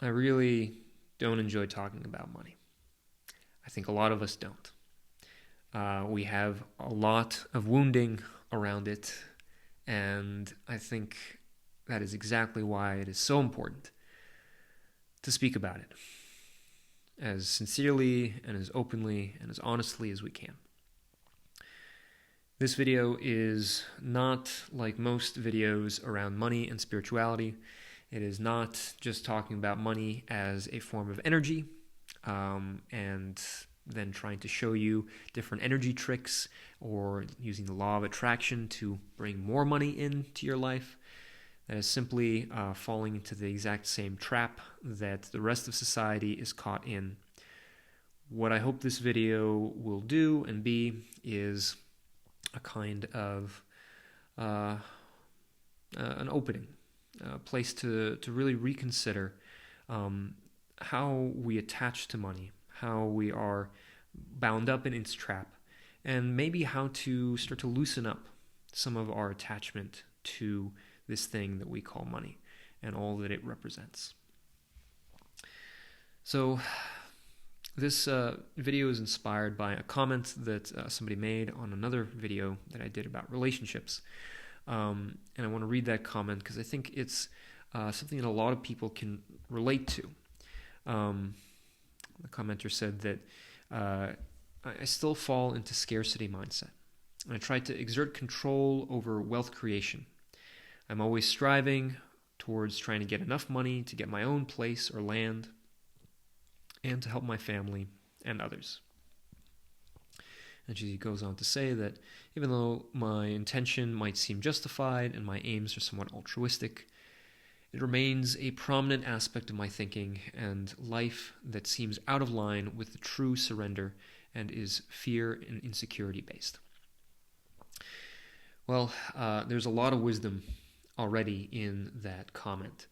I really don't enjoy talking about money. I think a lot of us don't. We have a lot of wounding around it, and I think that is exactly why it is so important to speak about it as sincerely and as openly and as honestly as we can. This video is not like most videos around money and spirituality. It is not just talking about money as a form of energy and then trying to show you different energy tricks or using the law of attraction to bring more money into your life. That is simply falling into the exact same trap that the rest of society is caught in. What I hope this video will do and be is a kind of an opening, a place to really reconsider how we attach to money, how we are bound up in its trap, and maybe how to start to loosen up some of our attachment to this thing that we call money and all that it represents. So this video is inspired by a comment that somebody made on another video that I did about relationships. And I want to read that comment because I think it's something that a lot of people can relate to. The commenter said that I still fall into scarcity mindset. I try to exert control over wealth creation. I'm always striving towards trying to get enough money to get my own place or land and to help my family and others. And she goes on to say that even though my intention might seem justified and my aims are somewhat altruistic, it remains a prominent aspect of my thinking and life that seems out of line with the true surrender and is fear and insecurity based. Well, there's a lot of wisdom already in that comment.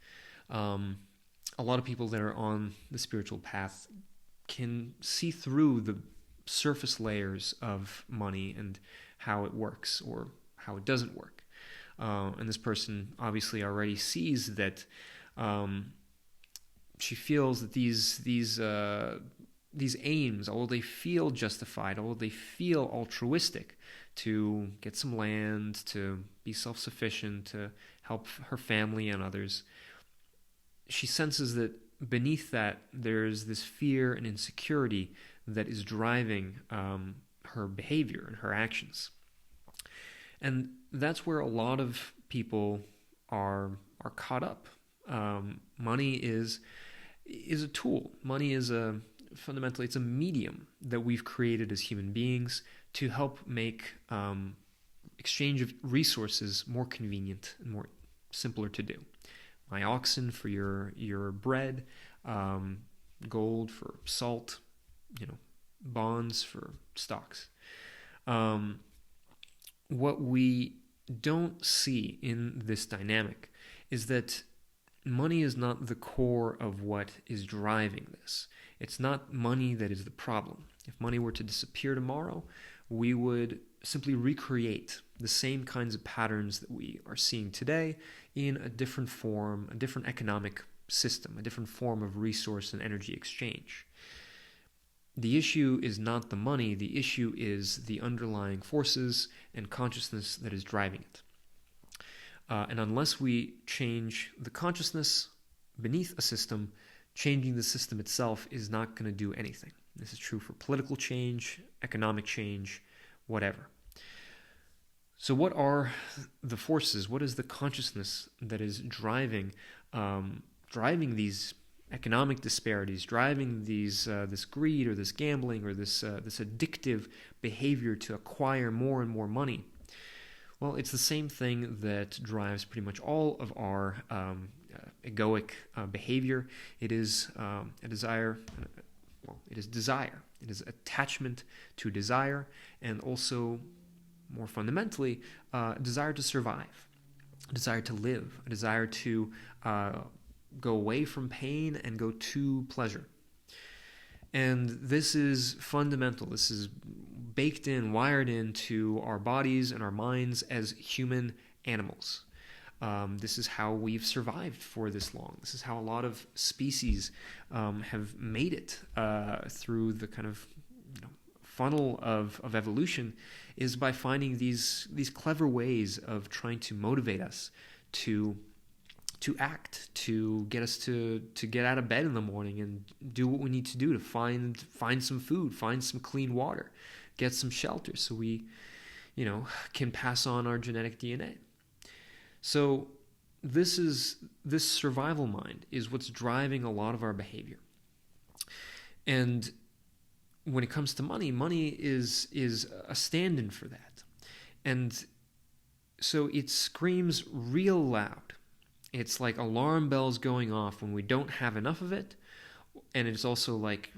A lot of people that are on the spiritual path can see through the surface layers of money and how it works or how it doesn't work. And this person obviously already sees that she feels that these aims, although they feel justified, although they feel altruistic, to get some land, to be self-sufficient, to help her family and others, she senses that beneath that there's this fear and insecurity that is driving her behavior and her actions. And that's where a lot of people are caught up. Money is a tool. Money is fundamentally it's a medium that we've created as human beings to help make exchange of resources more convenient and more simpler to do. My oxen for your bread, gold for salt, bonds for stocks. What we don't see in this dynamic is that money is not the core of what is driving this. It's not money that is the problem. If money were to disappear tomorrow, we would simply recreate the same kinds of patterns that we are seeing today in a different form, a different economic system, a different form of resource and energy exchange. The issue is not the money, the issue is the underlying forces and consciousness that is driving it. And unless we change the consciousness beneath a system, changing the system itself is not going to do anything. This is true for political change, economic change, whatever. So what are the forces? What is the consciousness that is driving these economic disparities, driving this greed or this gambling or this addictive behavior to acquire more and more money? Well, it's the same thing that drives pretty much all of our egoic behavior. It is a desire. It is desire. It is attachment to desire, and also, more fundamentally, a desire to survive, a desire to live, a desire to go away from pain and go to pleasure. And this is fundamental. This is baked in, wired into our bodies and our minds as human animals. This is how we've survived for this long. This is how a lot of species have made it through the kind of funnel of evolution, is by finding these clever ways of trying to motivate us to act, to get us to get out of bed in the morning and do what we need to do to find some food, find some clean water, get some shelter, so we can pass on our genetic DNA. So this survival mind is what's driving a lot of our behavior. And when it comes to money is a stand-in for that. And so it screams real loud. It's like alarm bells going off when we don't have enough of it, and it's also like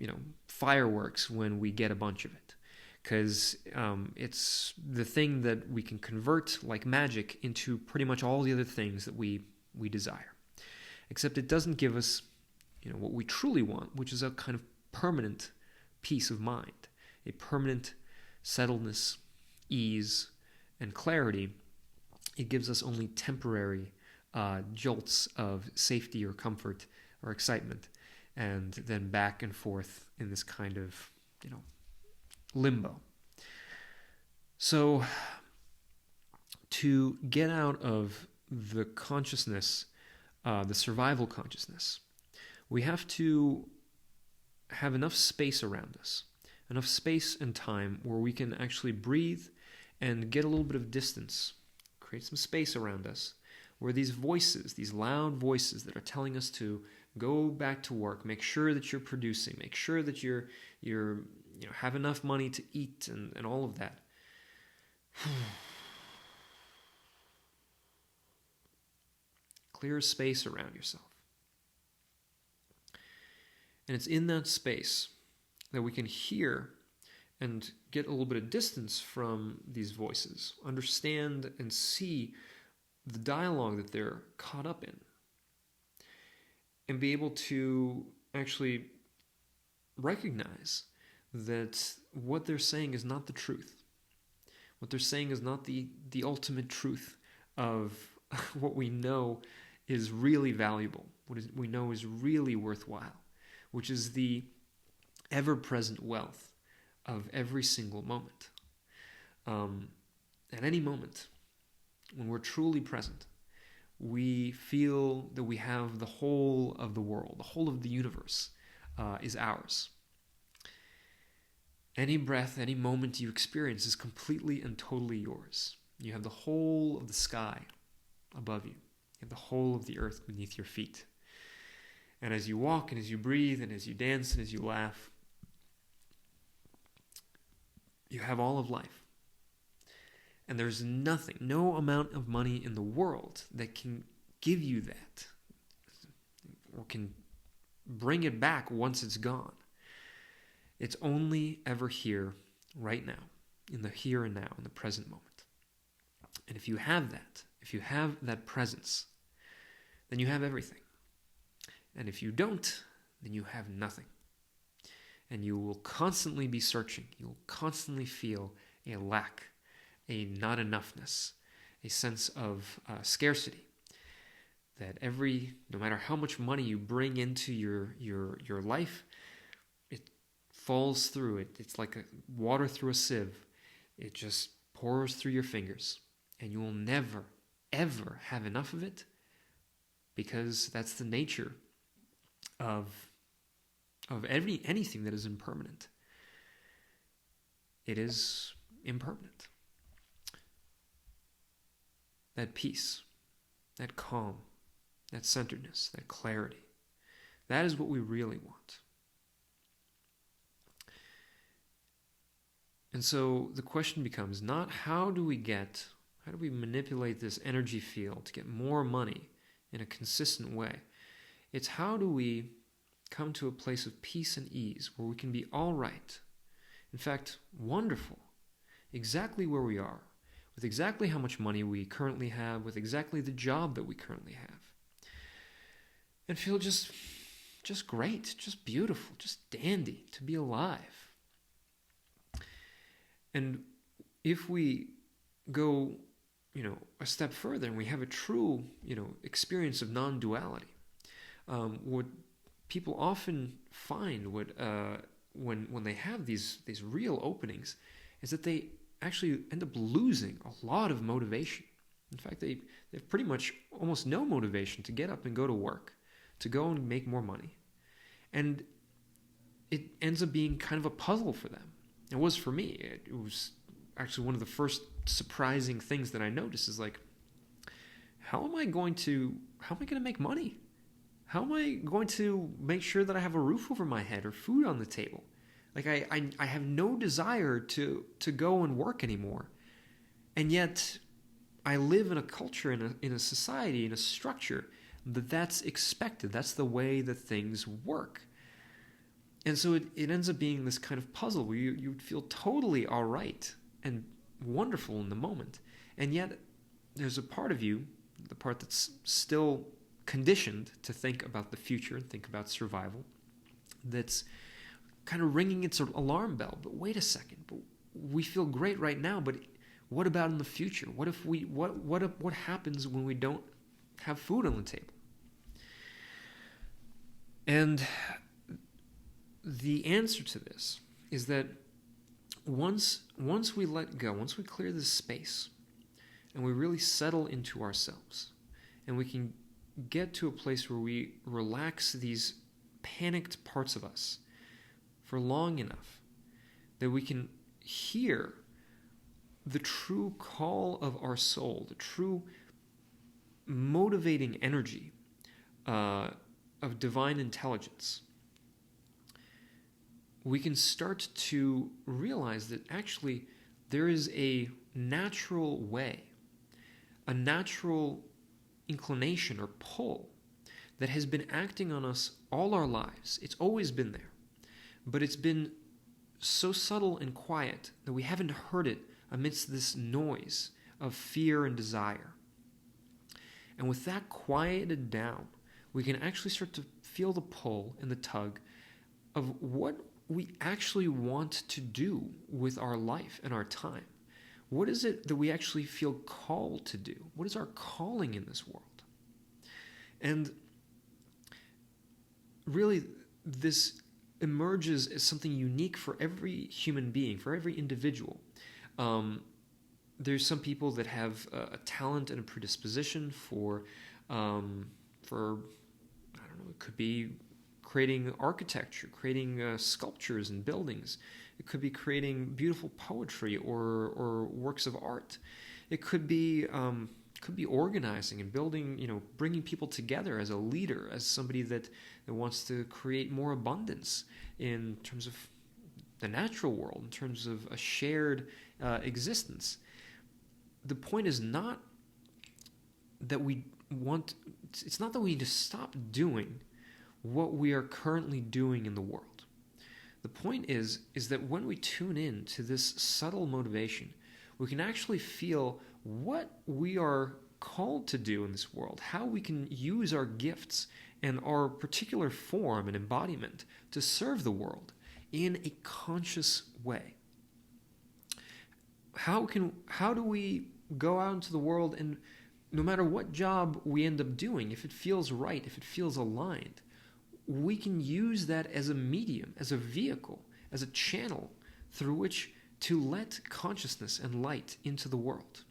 fireworks when we get a bunch of it, because it's the thing that we can convert like magic into pretty much all the other things that we desire. Except it doesn't give us what we truly want, which is a kind of permanent peace of mind, a permanent settledness, ease, and clarity. It gives us only temporary jolts of safety or comfort or excitement, and then back and forth in this kind of limbo. So to get out of the consciousness, the survival consciousness, we have to have enough space around us, enough space and time where we can actually breathe and get a little bit of distance, create some space around us, where these voices, these loud voices that are telling us to go back to work, make sure that you're producing, make sure that you're have enough money to eat and all of that. Clear space around yourself. And it's in that space that we can hear and get a little bit of distance from these voices, understand and see the dialogue that they're caught up in, and be able to actually recognize that what they're saying is not the truth. What they're saying is not the ultimate truth of what we know is really valuable, what we know is really worthwhile, which is the ever-present wealth of every single moment. At any moment, when we're truly present, we feel that we have the whole of the world, the whole of the universe is ours. Any breath, any moment you experience is completely and totally yours. You have the whole of the sky above you. You have the whole of the earth beneath your feet. And as you walk and as you breathe and as you dance and as you laugh, you have all of life. And there's nothing, no amount of money in the world that can give you that or can bring it back once it's gone. It's only ever here, right now, in the here and now, in the present moment. And if you have that presence, then you have everything. And if you don't, then you have nothing. And you will constantly be searching. You will constantly feel a lack, a not enoughness, a sense of scarcity. That no matter how much money you bring into your life, it falls through it. It's like water through a sieve. It just pours through your fingers. And you will never, ever have enough of it, because that's the nature of anything that is impermanent. It is impermanent. That peace, that calm, that centeredness, that clarity, that is what we really want. And so the question becomes not how do we manipulate this energy field to get more money in a consistent way. It's how do we come to a place of peace and ease where we can be all right, in fact, wonderful, exactly where we are, with exactly how much money we currently have, with exactly the job that we currently have, and feel just great, just beautiful, just dandy to be alive. And if we go a step further and we have a true, experience of non-duality, what people often find when they have these real openings is that they actually end up losing a lot of motivation. In fact, they have pretty much almost no motivation to get up and go to work, to go and make more money. And it ends up being kind of a puzzle for them. It was for me. It was actually one of the first surprising things that I noticed is like, how am I going to make money? How am I going to make sure that I have a roof over my head or food on the table? Like I have no desire to go and work anymore. And yet I live in a culture, in a society, in a structure that's expected. That's the way that things work. And so it ends up being this kind of puzzle where you feel totally all right and wonderful in the moment. And yet there's a part of you, the part that's still conditioned to think about the future and think about survival, that's kind of ringing its alarm bell. But wait a second, but we feel great right now, but what about in the future? What if what happens when we don't have food on the table? And the answer to this is that once we let go, once we clear this space, and we really settle into ourselves, and we can get to a place where we relax these panicked parts of us for long enough that we can hear the true call of our soul, the true motivating energy of divine intelligence, we can start to realize that actually there is a natural way, a natural inclination or pull that has been acting on us all our lives. It's always been there, but it's been so subtle and quiet that we haven't heard it amidst this noise of fear and desire. And with that quieted down, we can actually start to feel the pull and the tug of what we actually want to do with our life and our time. What is it that we actually feel called to do? What is our calling in this world? And really, this emerges as something unique for every human being, for every individual. There's some people that have a talent and a predisposition for I don't know, it could be creating architecture, creating sculptures and buildings. It could be creating beautiful poetry or works of art. It could be organizing and building, bringing people together as a leader, as somebody that wants to create more abundance in terms of the natural world, in terms of a shared existence. The point is not that it's not that we need to stop doing what we are currently doing in the world. The point is that when we tune in to this subtle motivation, we can actually feel what we are called to do in this world, how we can use our gifts and our particular form and embodiment to serve the world in a conscious way. How do we go out into the world, and no matter what job we end up doing, if it feels right, if it feels aligned, we can use that as a medium, as a vehicle, as a channel through which to let consciousness and light into the world.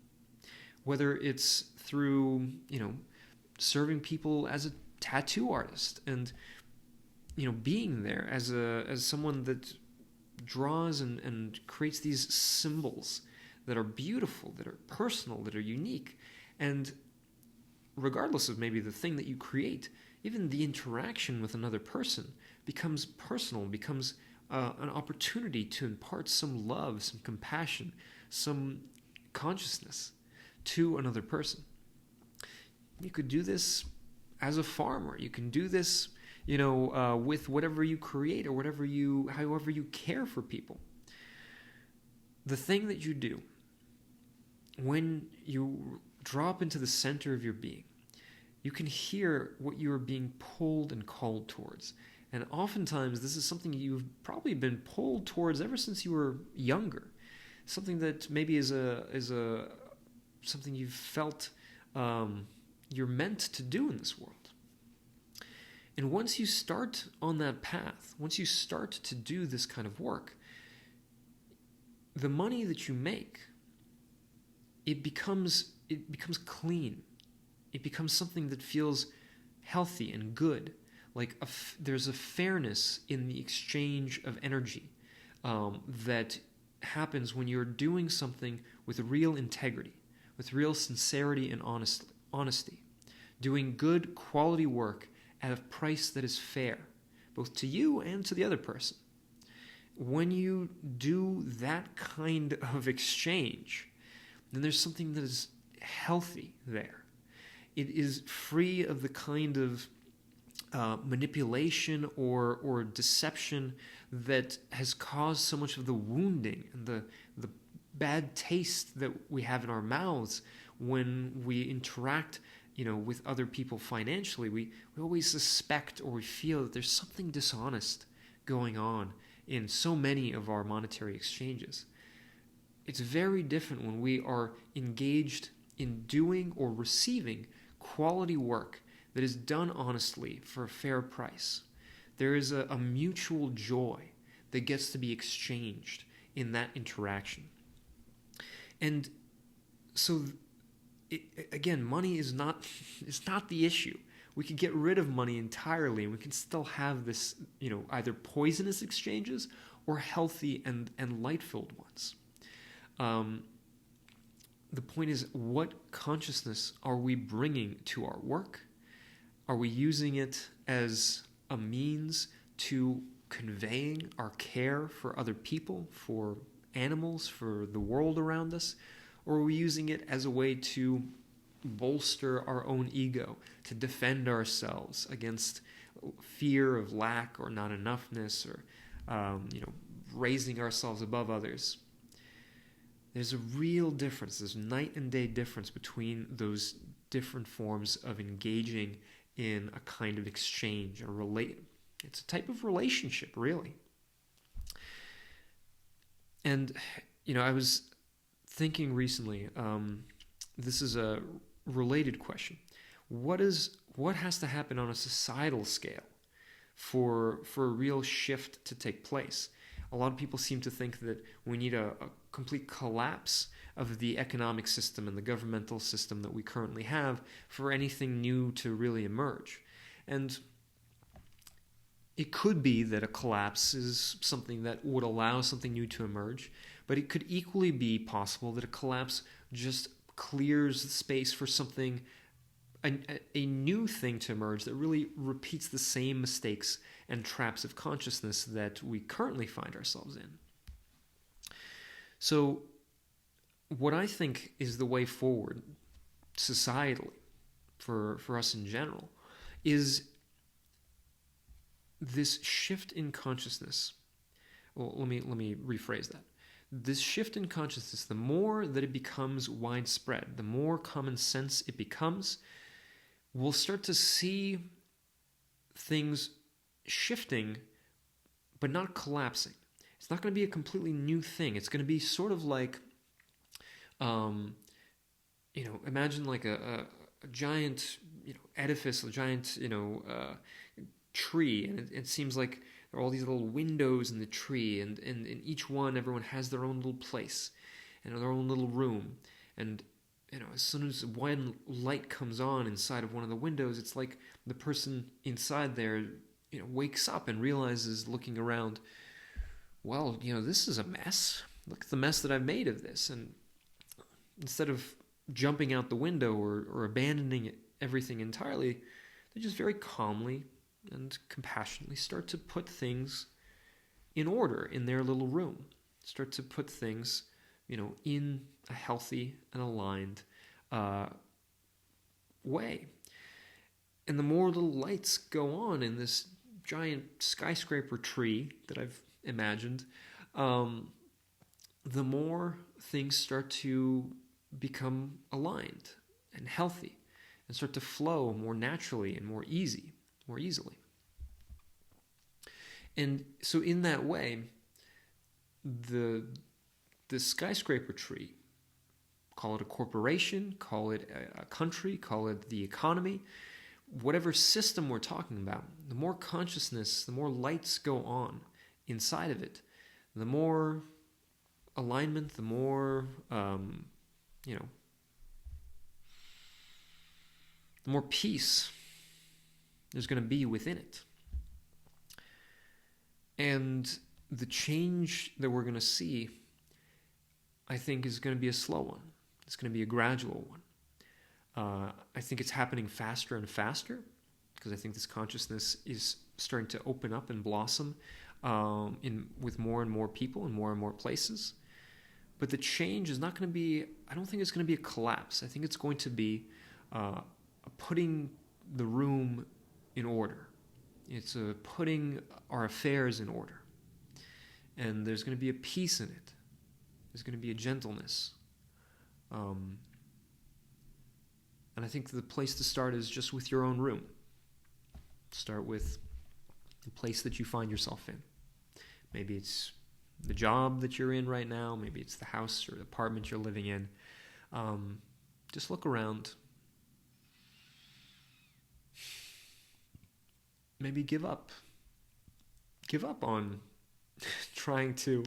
Whether it's through, serving people as a tattoo artist and, being there as someone that draws and creates these symbols that are beautiful, that are personal, that are unique. And regardless of maybe the thing that you create, even the interaction with another person becomes personal, becomes an opportunity to impart some love, some compassion, some consciousness to another person. You could do this as a farmer. You can do this, with whatever you create or however you care for people. The thing that you do when you drop into the center of your being, you can hear what you are being pulled and called towards. And oftentimes, this is something you've probably been pulled towards ever since you were younger. Something that maybe is a something you've felt you're meant to do in this world. And once you start on that path, once you start to do this kind of work, the money that you make, it becomes clean. It becomes something that feels healthy and good. Like there's a fairness in the exchange of energy that happens when you're doing something with real integrity, with real sincerity and honesty, doing good quality work at a price that is fair, both to you and to the other person. When you do that kind of exchange, then there's something that is healthy there. It is free of the kind of manipulation or deception that has caused so much of the wounding and the bad taste that we have in our mouths when we interact, with other people financially. We always suspect or we feel that there's something dishonest going on in so many of our monetary exchanges. It's very different when we are engaged in doing or receiving quality work that is done honestly for a fair price. There is a mutual joy that gets to be exchanged in that interaction. And so, again, money is not the issue. We could get rid of money entirely and we can still have this, either poisonous exchanges or healthy and light-filled ones. The point is, what consciousness are we bringing to our work? Are we using it as a means to conveying our care for other people, for animals, for the world around us? Or are we using it as a way to bolster our own ego, to defend ourselves against fear of lack or not enoughness, or raising ourselves above others? There's a real difference. There's night and day difference between those different forms of engaging in a kind of exchange or It's a type of relationship, really. And I was thinking recently. This is a related question. What has to happen on a societal scale for a real shift to take place? A lot of people seem to think that we need a complete collapse of the economic system and the governmental system that we currently have for anything new to really emerge. And it could be that a collapse is something that would allow something new to emerge, but it could equally be possible that a collapse just clears the space for something, a new thing to emerge that really repeats the same mistakes and traps of consciousness that we currently find ourselves in. So what I think is the way forward societally for us in general is this shift in consciousness. Well, let me rephrase that. This shift in consciousness, the more that it becomes widespread, the more common sense it becomes, we'll start to see things shifting, but not collapsing. It's not going to be a completely new thing. It's going to be sort of like, imagine like a giant, edifice, a giant, tree, and it seems like there are all these little windows in the tree, and in each one, everyone has their own little place and their own little room. And as soon as one light comes on inside of one of the windows, it's like the person inside there, wakes up and realizes, looking around, well, this is a mess. Look at the mess that I've made of this. And instead of jumping out the window or abandoning everything entirely, they just very calmly and compassionately start to put things in order in their little room. Start to put things, in a healthy and aligned way. And the more little lights go on in this giant skyscraper tree that I've imagined, the more things start to become aligned and healthy and start to flow more naturally and more easily. And so in that way, the skyscraper tree call it a corporation, call it a country, call it the economy, whatever system we're talking about, the more consciousness, the more lights go on inside of it, the more alignment, the more, the more peace there's going to be within it. And the change that we're going to see, I think, is going to be a slow one. It's going to be a gradual one. I think it's happening faster and faster because I think this consciousness is starting to open up and blossom with more and more people in more and more places. But the change is not going to be, I don't think it's going to be a collapse. I think it's going to be putting the room in order. It's putting our affairs in order. And there's going to be a peace in it. There's going to be a gentleness. And I think the place to start is just with your own room. Start with the place that you find yourself in. Maybe it's the job that you're in right now. Maybe it's the house or the apartment you're living in. Just look around. Maybe give up. Give up on trying to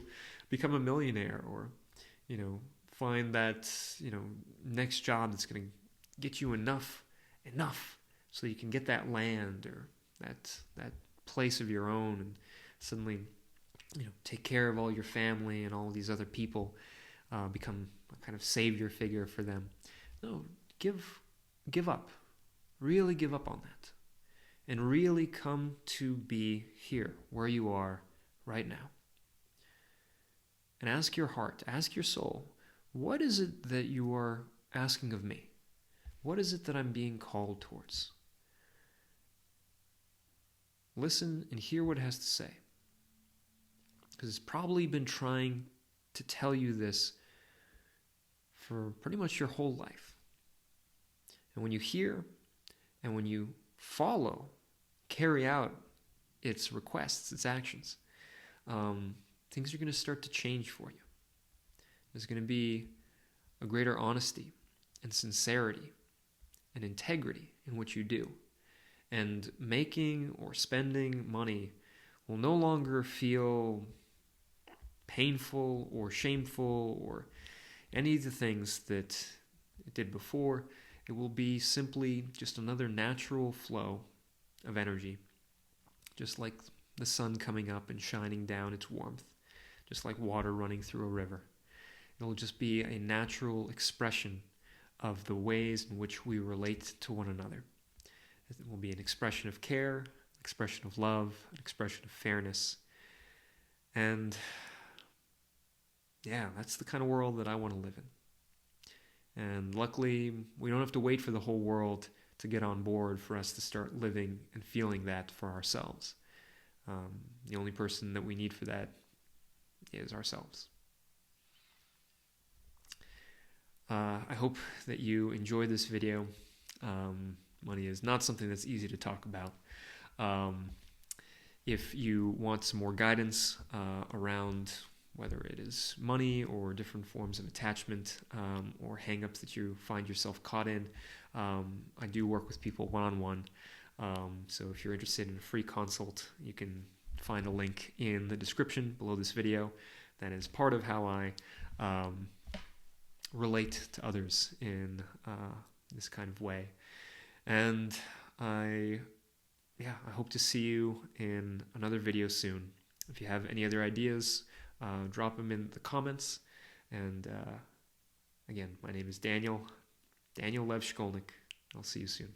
become a millionaire or, find that, next job that's going to get you enough so you can get that land or that place of your own and suddenly, take care of all your family and all these other people, become a kind of savior figure for them. No, give up. Really give up on that. And really come to be here, where you are right now. And ask your heart, ask your soul, what is it that you are asking of me? What is it that I'm being called towards? Listen and hear what it has to say. Because it's probably been trying to tell you this for pretty much your whole life. And when you hear and when you follow, carry out its requests, its actions, things are going to start to change for you. There's going to be a greater honesty and sincerity and integrity in what you do. And making or spending money will no longer feel painful or shameful or any of the things that it did before. It will be simply just another natural flow of energy, just like the sun coming up and shining down its warmth, just like water running through a river. It will just be a natural expression of the ways in which we relate to one another. It will be an expression of care, an expression of love, an expression of fairness. And yeah, that's the kind of world that I want to live in. And luckily, we don't have to wait for the whole world to get on board for us to start living and feeling that for ourselves. The only person that we need for that is ourselves. I hope that you enjoyed this video. Money is not something that's easy to talk about. If you want some more guidance around whether it is money or different forms of attachment or hang-ups that you find yourself caught in, I do work with people one-on-one. So if you're interested in a free consult, you can find a link in the description below this video. That is part of how I relate to others in this kind of way. And I hope to see you in another video soon. If you have any other ideas, drop them in the comments. And again, my name is Daniel Lev Shkolnik. I'll see you soon.